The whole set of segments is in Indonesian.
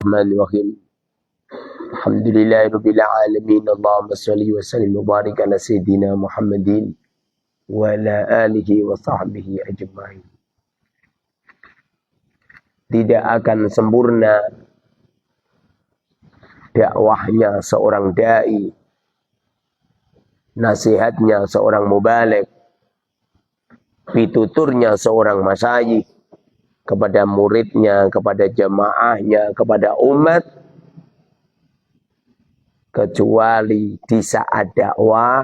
Bismillahirrahmanirrahim. Alhamdulillahirabbil alamin. Allahumma shalli wa sallim wa barik ala sayyidina Muhammadin wa ala alihi wa sahbihi ajma'in. Tidak akan sempurna dakwahnya seorang dai, nasihatnya seorang mubaligh, pituturnya seorang masyayikh kepada muridnya, kepada jamaahnya, kepada umat, kecuali di saat dakwah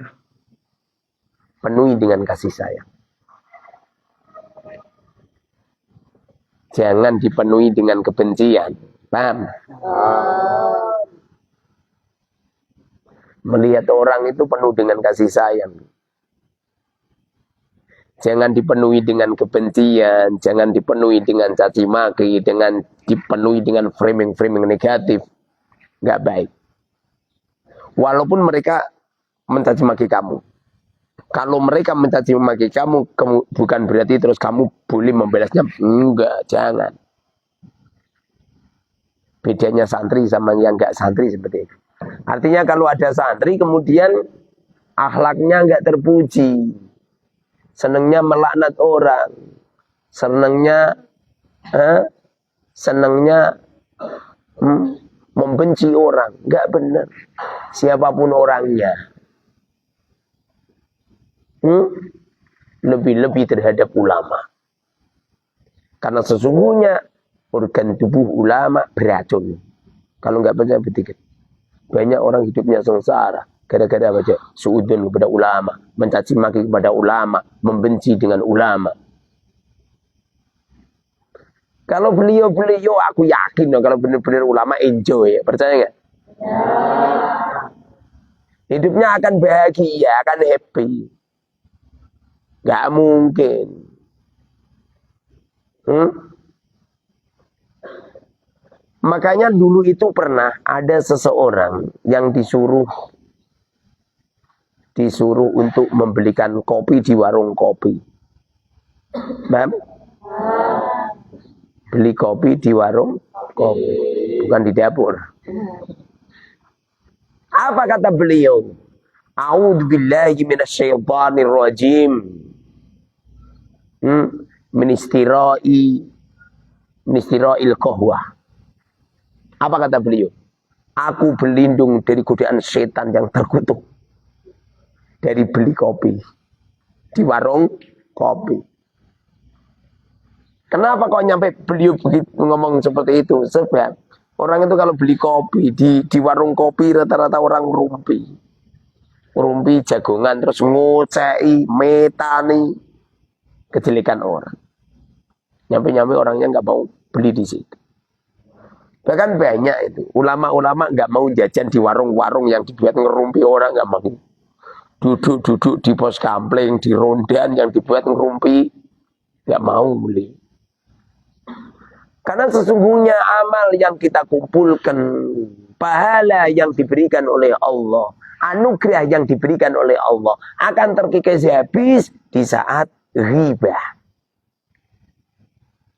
penuhi dengan kasih sayang. Jangan dipenuhi dengan kebencian. Paham? Melihat orang itu penuh dengan kasih sayang. Jangan dipenuhi dengan kebencian, jangan dipenuhi dengan caci maki, dengan dipenuhi dengan framing-framing negatif. Enggak baik. Walaupun mereka mencaci maki kamu. Kalau mereka mencaci maki kamu, bukan berarti terus kamu boleh membalasnya. Enggak, jangan. Bedanya santri sama yang enggak santri seperti itu. Artinya kalau ada santri kemudian akhlaknya enggak terpuji. Senangnya melaknat orang. Senangnya membenci orang. Enggak benar. Siapapun orangnya. Lebih-lebih terhadap ulama. Karena sesungguhnya organ tubuh ulama beracun. Kalau enggak percaya bertiga. Banyak orang hidupnya sengsara. Gara-gara baca suudun kepada ulama. Mencaci maki kepada ulama. Membenci dengan ulama. Kalau beliau aku yakin kalau benar-benar ulama enjoy. Percaya enggak? Ya. Hidupnya akan bahagia, akan happy. Gak mungkin. Makanya dulu itu pernah ada seseorang yang disuruh untuk membelikan kopi di warung kopi. Paham? Beli kopi di warung kopi, bukan di dapur. Apa kata beliau? A'udzubillahi minasyaitonir rajim. Ministira'il qahwah. Apa kata beliau? Aku berlindung dari godaan setan yang terkutuk. Dari beli kopi. Di warung kopi. Kenapa kok nyampe beliau begitu ngomong seperti itu? Sebab orang itu kalau beli kopi di warung kopi rata-rata orang rumpi. Rumpi jagongan terus ngocei, metani kejelekan orang. Nyampe-nyampe orangnya nggak mau beli di situ. Bahkan banyak itu ulama-ulama nggak mau jajan di warung-warung yang dibuat ngerumpi orang, nggak mau. Duduk-duduk di pos kampling, di rondan yang dibuat ngerumpi, nggak mau beli. Karena sesungguhnya amal yang kita kumpulkan, pahala yang diberikan oleh Allah, anugerah yang diberikan oleh Allah akan terkikis habis di saat ghibah.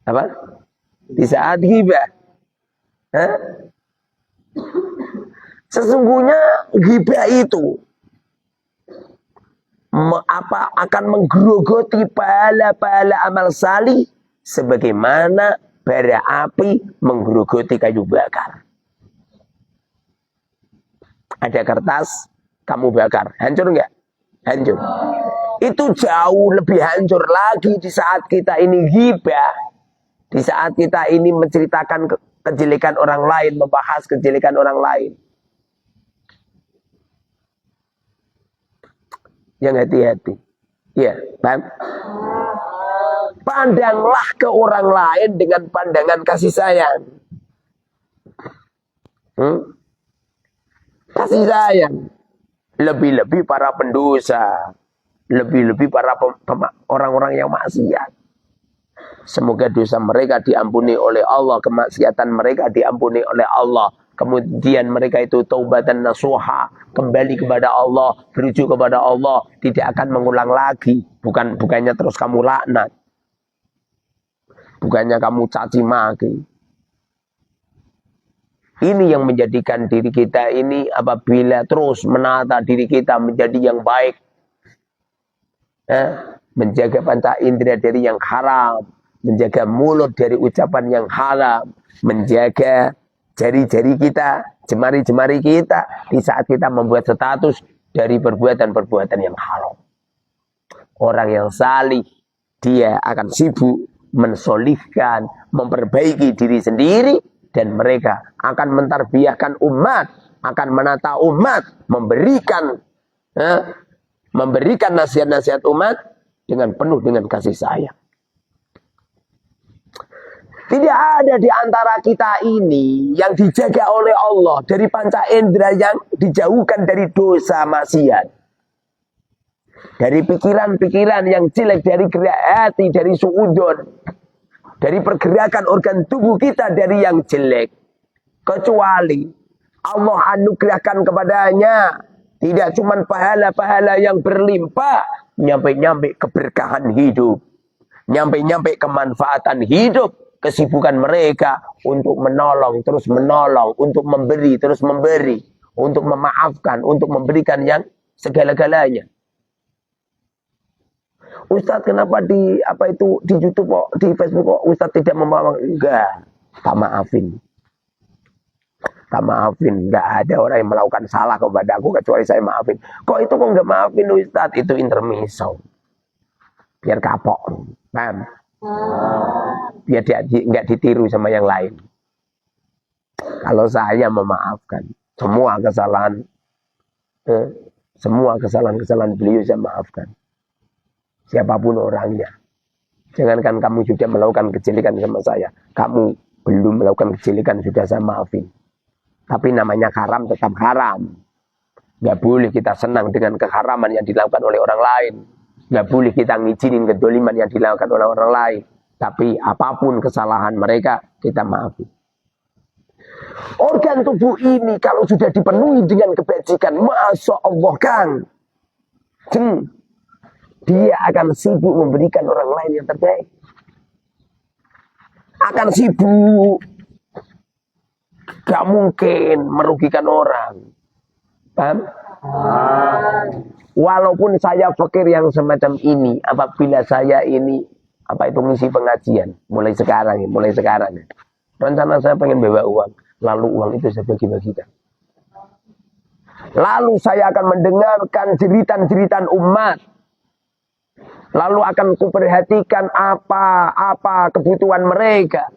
Apa? Di saat ghibah. Sesungguhnya ghibah itu akan menggerogoti pahala-pahala amal salih sebagaimana bara api menggerogoti kayu bakar. Ada kertas, kamu bakar, hancur enggak? Hancur. Itu jauh lebih hancur lagi di saat kita ini ghibah. Di saat kita ini menceritakan kejelekan orang lain, membahas kejelekan orang lain. Yang hati-hati. Ya, paham? Pandanglah ke orang lain dengan pandangan kasih sayang. Kasih sayang. Lebih-lebih para pendosa. Lebih-lebih para orang-orang yang maksiat. Semoga dosa mereka diampuni oleh Allah, kemaksiatan mereka diampuni oleh Allah. Kemudian mereka itu taubatan nasuha, kembali kepada Allah, berujuk kepada Allah, tidak akan mengulang lagi. Bukannya terus kamu laknat. Bukannya kamu caci maki. Ini yang menjadikan diri kita ini apabila terus menata diri kita menjadi yang baik. Menjaga panca indera dari yang haram. Menjaga mulut dari ucapan yang haram. Menjaga jari-jari kita, jemari-jemari kita di saat kita membuat status dari perbuatan-perbuatan yang haram. Orang yang salih, dia akan sibuk mensolihkan, memperbaiki diri sendiri, dan mereka akan mentarbiyahkan umat, akan menata umat, memberikan nasihat-nasihat umat dengan penuh dengan kasih sayang. Tidak ada di antara kita ini yang dijaga oleh Allah dari panca indera yang dijauhkan dari dosa maksiat. Dari pikiran-pikiran yang jelek, dari gerak hati, dari suudzon, dari pergerakan organ tubuh kita dari yang jelek. Kecuali Allah anugerahkan kepadanya tidak cuma pahala-pahala yang berlimpah, nyampe-nyampe keberkahan hidup, nyampe-nyampe kemanfaatan hidup. Kesibukan mereka untuk menolong, terus menolong, untuk memberi, terus memberi, untuk memaafkan, untuk memberikan yang segala-galanya. Ustadz, kenapa di YouTube kok, di Facebook kok Ustadz tidak memaafkan? Enggak, tak maafin. Tak maafin, enggak ada orang yang melakukan salah kepada aku kecuali saya maafin. Kok itu kok enggak maafin Ustadz? Itu intermezzo. Biar kapok. Paham? Biar dia enggak ditiru sama yang lain. Kalau saya memaafkan semua kesalahan beliau saya maafkan. Siapapun orangnya. Jangankan kamu sudah melakukan kejelekan sama saya, kamu belum melakukan kejelekan sudah saya maafin. Tapi namanya haram tetap haram. Enggak boleh kita senang dengan keharaman yang dilakukan oleh orang lain. Nggak boleh kita ngizinin kedoliman yang dilakukan oleh orang lain. Tapi apapun kesalahan mereka, kita maafin. Organ tubuh ini kalau sudah dipenuhi dengan kebajikan, Masya Allah Kang, dia akan sibuk memberikan orang lain yang terbaik. Akan sibuk. Gak mungkin merugikan orang. Paham? Walaupun saya fakir yang semacam ini, apabila saya ini ngisi pengajian mulai sekarang. Rencana saya pengen bawa uang, lalu uang itu saya bagi-bagikan. Lalu saya akan mendengarkan jeritan-jeritan umat. Lalu akan kuperhatikan apa kebutuhan mereka.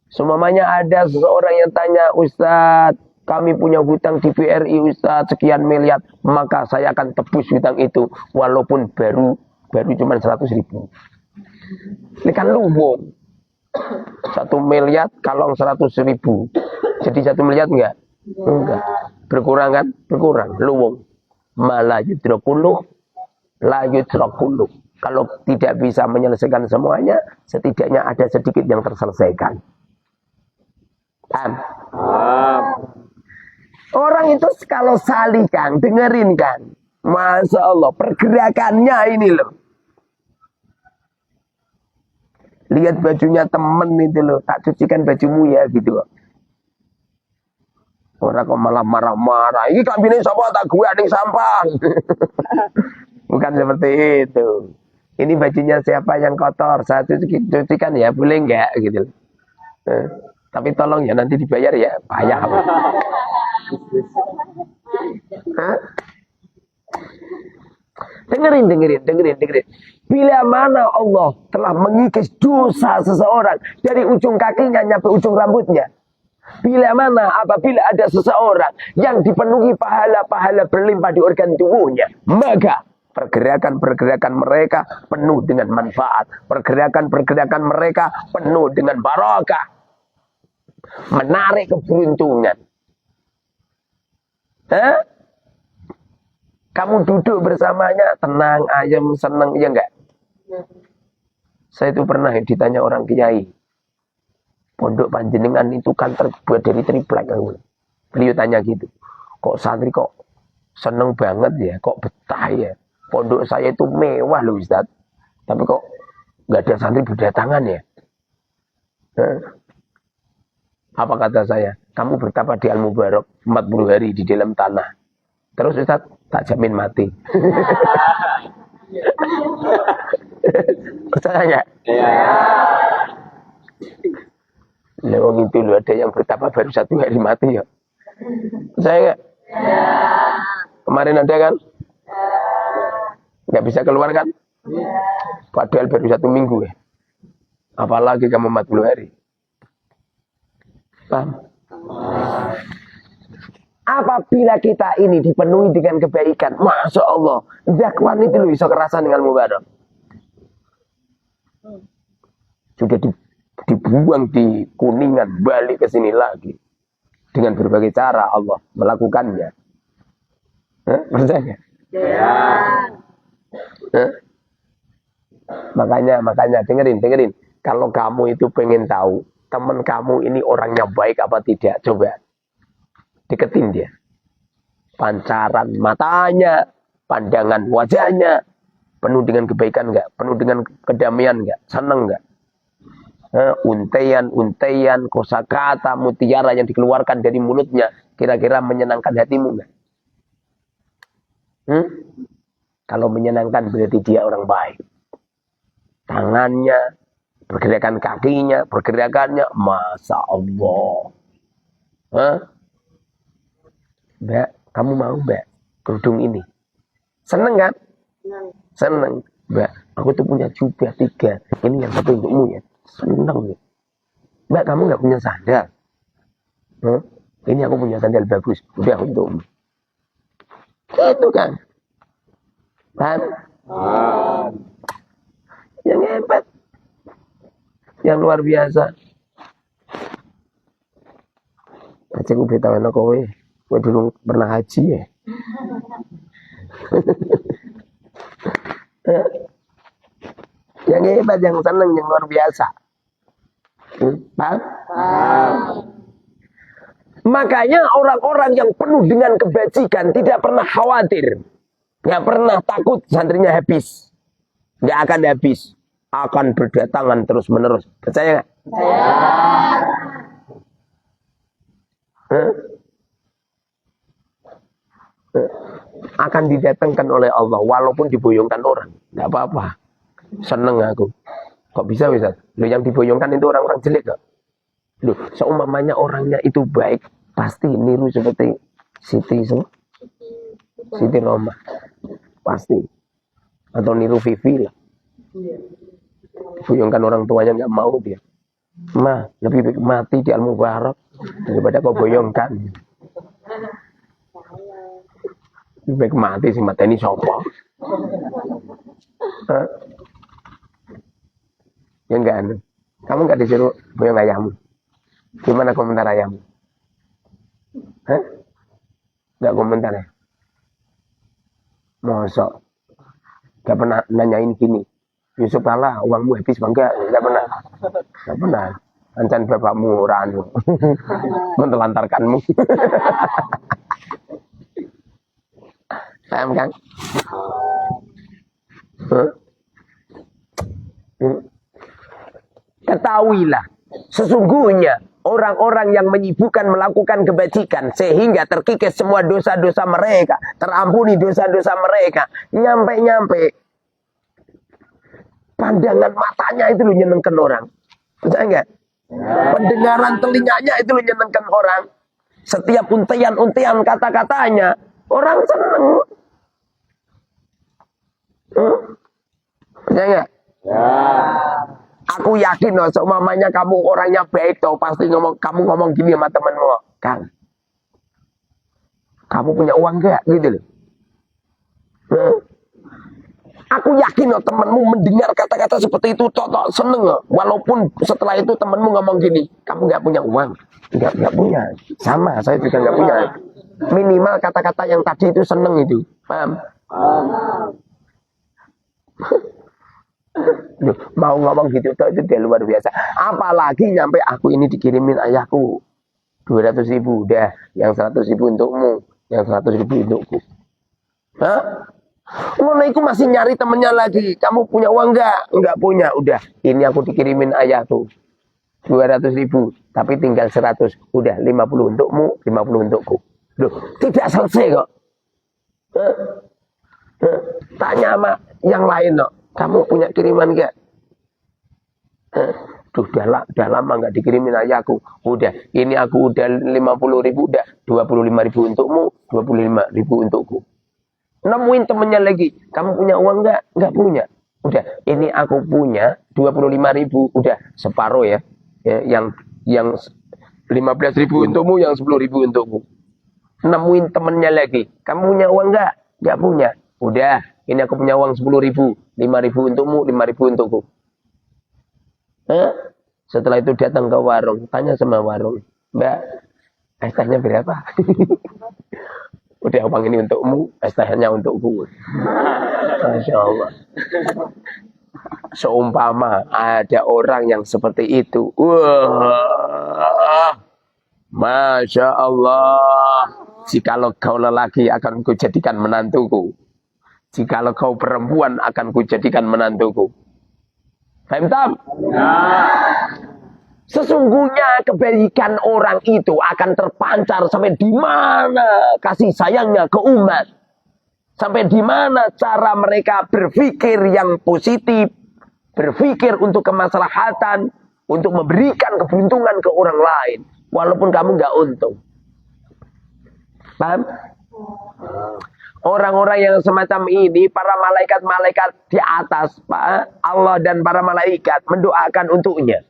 Semuanya ada seseorang yang tanya, Ustadz, kami punya hutang di BRI Ustaz sekian miliar, maka saya akan tebus hutang itu walaupun baru cuma 100.000. Ini kan luwung. 1 miliar kalau 100.000. Jadi 1 miliar enggak? Enggak. Berkurang kan? Berkurang. Luwung. Malah yudrakuluh, la yudrakuluh. Kalau tidak bisa menyelesaikan semuanya, setidaknya ada sedikit yang terselesaikan. Paham? Orang itu kalau salih Kang, dengerin Kang. Masya Allah, pergerakannya ini loh. Lihat bajunya temen itu loh, tak cucikan bajumu ya gitu loh. Orang kok malah marah-marah. Ini kambingnya siapa tak gue ada sampah. Bukan seperti itu. Ini bajunya siapa yang kotor, saya cucikan ya, boleh enggak gitu. Tapi tolong ya nanti dibayar ya, payah. Dengerin. Bila mana Allah telah mengikis dosa seseorang dari ujung kakinya sampai ujung rambutnya. Bila mana apabila ada seseorang yang dipenuhi pahala-pahala berlimpah di organ tubuhnya, maka pergerakan-pergerakan mereka penuh dengan manfaat. Pergerakan-pergerakan mereka penuh dengan barakah. Menarik keberuntungan. Kamu duduk bersamanya, tenang, ayam, senang, ya enggak? Saya itu pernah ditanya orang kiai. Pondok panjenengan itu kan terbuat dari triplek. Beliau tanya gitu. Kok santri kok seneng banget ya? Kok betah ya? Pondok saya itu mewah loh Ustaz. Tapi kok nggak ada santri berdatangan ya? Apa kata saya? Kamu bertapa di Al-Mubarak 40 hari di dalam tanah. Terus Ustaz, tak jamin mati. Percaya nggak? Iya. Lewang itu loh, ada yang bertapa baru 1 hari mati ya. Percaya nggak? Iya. Kemarin ada kan? Nggak bisa keluar kan? Iya. Padahal baru 1 minggu ya. Apalagi kamu 40 hari. Paham? Apabila kita ini dipenuhi dengan kebaikan, Masya Allah, dakwaan itu bisa kerasa dengan mubarak. Sudah dibuang di Kuningan, balik ke sini lagi. Dengan berbagai cara Allah melakukannya. Percaya? Ya. Makanya dengerin. Kalau kamu itu pengen tahu teman kamu ini orangnya baik apa tidak, coba deketin dia. Pancaran matanya, pandangan wajahnya, penuh dengan kebaikan enggak? Penuh dengan kedamaian enggak? Seneng enggak? Untaian, kosakata, mutiara yang dikeluarkan dari mulutnya, kira-kira menyenangkan hatimu enggak? Kalau menyenangkan berarti dia orang baik. Tangannya, pergerakan kakinya, pergerakannya, Masya Allah. Mbak, kamu mau Mbak kerudung ini? Seneng kan? Seneng. Mbak, aku tuh punya jubah 3. Ini yang satu untukmu ya. Seneng ya. Mbak, kamu gak punya sandal? Ini aku punya sandal bagus. Udah untukmu. Itu kan. Paham? Yang hebat. Yang luar biasa. Baca ku betawana kowe. Kowe dulu pernah haji ya? Yang hebat, yang senang, yang luar biasa. Paham? Makanya orang-orang yang penuh dengan kebajikan tidak pernah khawatir. Nggak pernah takut santrinya habis. Nggak akan habis. Akan berdatangan terus menerus. Percaya nggak? Akan didatangkan oleh Allah walaupun diboyongkan orang. Nggak apa-apa. Seneng aku. Kok bisa? Loh, yang diboyongkan itu orang-orang jelek kok. Loh, seumpamanya orangnya itu baik, pasti niru seperti Siti Roma. Pasti. Atau niru Vivi lah. Boyongkan orang tuanya nggak mau dia. Lebih baik mati di Al-Mubarak daripada kau boyongkan. Lebih baik mati sih, mati ini sopo. Ya enggak, kamu nggak disuruh boyong ayammu. Gimana komentar ayammu? Nggak komentar ya? Mosok nggak pernah nanyain gini. Yusuf kalah, uangmu habis bangga, nggak pernah. Nggak pernah. Ancan bapakmu ranu, mentelantarkanmu. Paham kan? Ketahuilah, sesungguhnya orang-orang yang menyibukkan melakukan kebajikan sehingga terkikis semua dosa-dosa mereka, terampuni dosa-dosa mereka, nyampe-nyampe pandangan matanya itu lu nyenengkan orang. Percaya enggak? Pendengaran telinganya itu lu nyenengkan orang. Setiap untian-untian kata-katanya orang seneng. Percaya enggak? Aku yakin loh, seumpamanya kamu orangnya baik toh, pasti kamu ngomong gini sama temenmu, Kang, kamu punya uang enggak? Gitu loh. Aku yakin loh temenmu mendengar kata-kata seperti itu, tok seneng loh. Walaupun setelah itu temenmu ngomong gini, kamu nggak punya uang, nggak punya. Sama, saya juga nggak punya. Minimal kata-kata yang tadi itu seneng itu, paham? Loh, mau ngomong gitu toh, itu dia luar biasa. Apalagi nyampe aku ini dikirimin ayahku 200.000, udah, yang 100.000 untukmu, yang 100.000 untukku. Hah? Ngono iku masih nyari temennya lagi. Kamu punya uang enggak? Enggak punya. Udah, ini aku dikirimin ayah tuh. 200.000, tapi tinggal 100. Udah 50 untukmu, 50 untukku. Loh, tidak selesai kok. Tanya sama yang lain kok. Kamu punya kiriman gak? Duh, udah lama nggak dikirimin ayahku. Udah, ini aku udah 50.000, udah 25.000 untukmu, 25.000 untukku. Nemuin temennya lagi. Kamu punya uang nggak? Nggak punya. Udah, ini aku punya 25.000, udah separuh ya. Yang 15.000 untukmu, yang 10.000 untukku. Nemuin temennya lagi. Kamu punya uang nggak? Nggak punya. Udah, ini aku punya uang 10.000, 5.000 untukmu, 5.000 untukku. Setelah itu datang ke warung, tanya sama warung, Mbak, es tehnya berapa? Udah, uang ini untukmu, es tehnya untukku. Masya Allah. Seumpama ada orang yang seperti itu, wah, Masya Allah. Jikalau kau lelaki akan kujadikan menantuku, jikalau kau perempuan akan kujadikan menantuku. Paham tak? Sesungguhnya kebaikan orang itu akan terpancar sampai di mana kasih sayangnya ke umat. Sampai di mana cara mereka berpikir yang positif, berpikir untuk kemaslahatan, untuk memberikan keberuntungan ke orang lain, walaupun kamu nggak untung. Paham? Orang-orang yang semacam ini, para malaikat-malaikat di atas, Allah dan para malaikat mendoakan untuknya.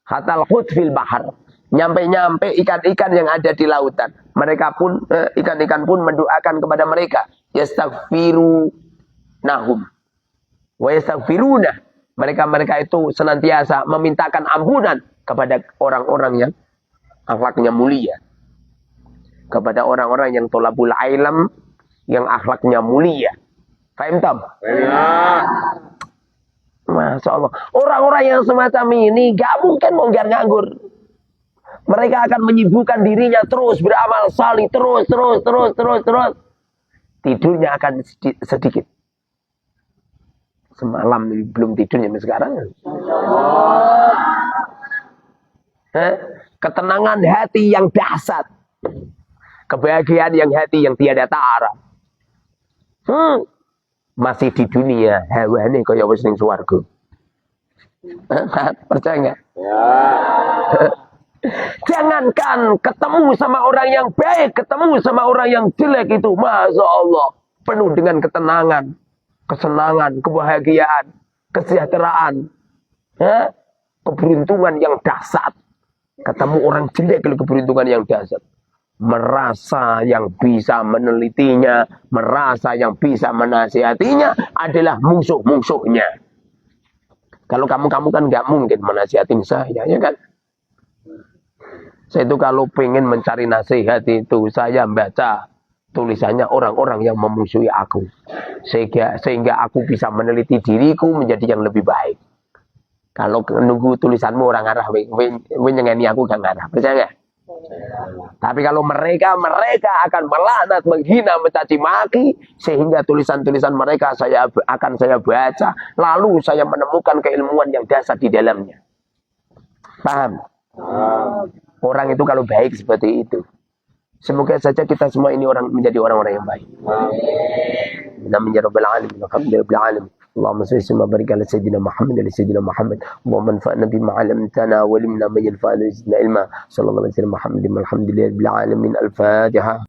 Hatal hut fil bahar. Nyampe-nyampe ikan-ikan yang ada di lautan. Mereka pun, ikan-ikan pun mendoakan kepada mereka. Yastaghfiru nahum. Wa yastaghfiruna. Mereka-mereka itu senantiasa memintakan ampunan kepada orang-orang yang akhlaknya mulia. Kepada orang-orang yang tolabul ilm, yang akhlaknya mulia. Faham tak? Masya Allah. Orang-orang yang semacam ini gak mungkin monggar nganggur. Mereka akan menyibukkan dirinya terus beramal salih, terus. Tidurnya akan sedikit. Semalam belum tidurnya sekarang. Ketenangan hati yang dahsyat. Kebahagiaan yang hati yang tiada tara. Masih di dunia hawane kaya wis ning swarga. Percaya enggak? Ya. Jangankan ketemu sama orang yang baik, ketemu sama orang yang jelek itu, Masya Allah, penuh dengan ketenangan, kesenangan, kebahagiaan, kesejahteraan, keberuntungan yang dahsyat. Ketemu orang jelek kalau keberuntungan yang dahsyat. Merasa yang bisa menelitinya, merasa yang bisa menasihatinya adalah musuh-musuhnya. Kalau kamu kan nggak mungkin menasihatin saya, ya kan? Saya itu kalau pengen mencari nasihat itu, saya baca tulisannya orang-orang yang memusuhi aku. Sehingga aku bisa meneliti diriku menjadi yang lebih baik. Kalau nunggu tulisanmu orang arah, nyengeni aku gak ngarah, percaya nggak? Tapi kalau mereka akan melaknat, menghina, mencaci maki, sehingga tulisan-tulisan mereka akan saya baca, lalu saya menemukan keilmuan yang dasar di dalamnya. Paham? Orang itu kalau baik seperti itu. Semoga saja kita semua ini menjadi orang-orang yang baik. Amin ya rabbal alamin. Alhamdulillahil alamin. اللهم صل وسلم وبارك على سيدنا محمد وعلى سيدنا محمد اللهم انفعنا بما علمتنا وعلمنا ما ينفعنا وزدنا علما صلى الله عليه وسلم محمد والحمد لله رب العالمين. الفاتحة.